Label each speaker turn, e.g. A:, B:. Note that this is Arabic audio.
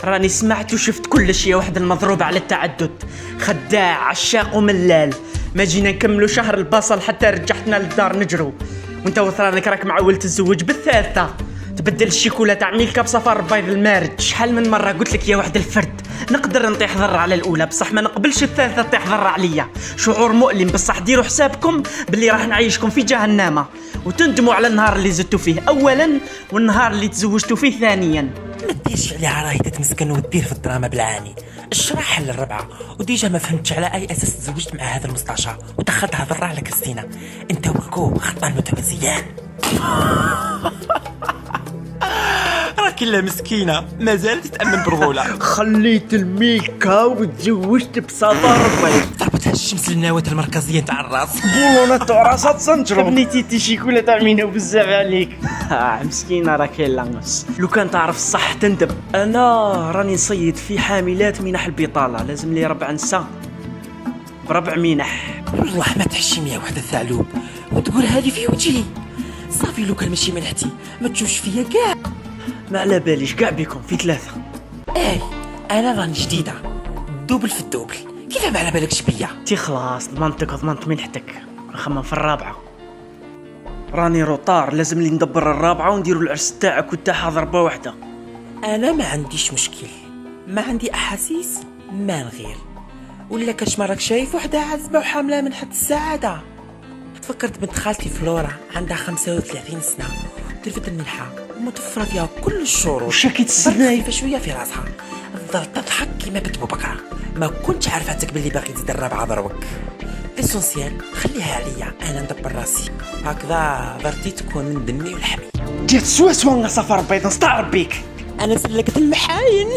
A: راني سمعت وشفت كل شيء. واحد المضروب على التعدد، خداع عشاق وملال. ما جينا نكملوا شهر البصل حتى رجعتنا للدار نجرو، وانت وثرانك راك معول تتزوج بالثالثة. تبدل الشيكولا تاع ميلكا بصفار بيض المارد. شحال من مرة قلت لك يا واحد الفرد، نقدر نطيح ضرة على الأولى بصح ما نقبلش الثالثة تطيح ضرة عليا. شعور مؤلم بصح ديروا حسابكم باللي راح نعيشكم في جهنم وتندموا على النهار اللي زدتوا فيه أولا والنهار اللي تزوجتوا فيه ثانيا.
B: ما ديرش عليها راهي تتمسكن ودير في الدراما بالعاني. الشرح حل الربعة وديجا ما فهمتش على اي اساس تزوجت مع هذا المستشار ودخلتها ضرة على كريستينا. انت وكو خطان متمزيان. راك الا مسكينه ما زالت تامن برغوله.
A: خليت الميلكا وتزوجت بصفار بيض.
B: ضربتها الشمس للنواه المركزيه تاع الراس.
A: بولونات راسها تسنجرو. بنيتي تي شيكولا تاع مينو بزاف عليك. مسكينه راك لانغس. لو كان تعرف الصح تندب. انا راني نصيد في حاملات منح البطاله، لازم لي 4 نساء ب4 منح.
B: والله ما تحشم يا وحده الثعلوب وتقول هذه في وجهي. صافي لو كان ماشي منحتي ما تشوفش فيا كاع.
A: ما على باليش كاع بكم في 3.
B: اي انا راني جديده دوبل في الدوبل. كيف ما على بالكش بيا؟
A: تي خلاص ضمنتك وضمنت منحتك. نخمم في الرابعه. راني روطار، لازم لي ندبر الرابعه ونديروا العرس تاعك وتاعها ضربه واحده.
B: انا ما عنديش مشكل، ما عندي احاسيس ما نغير. ولا كاش ما راك شايف وحده عازبه وحامله من حد السعاده. تفكرت بنت خالتي فلورا عندها 35 سنه ترفد المنحه ومتوفره فيها كل الشروط.
A: وش راكي تستناي؟
B: خايفه شويه في راسها تظل تضحك كيما بنت بكره. ما كنتش عارفاتك باللي باغي تزيد الرابعه دروك. ليسونسيال خليها عليا انا ندبر راسي. هكذا ضرتي تكون من دمي ولحمي.
A: جات سوا سوا صفار بيض نستعرب بيك.
B: انا سلكت المحاين.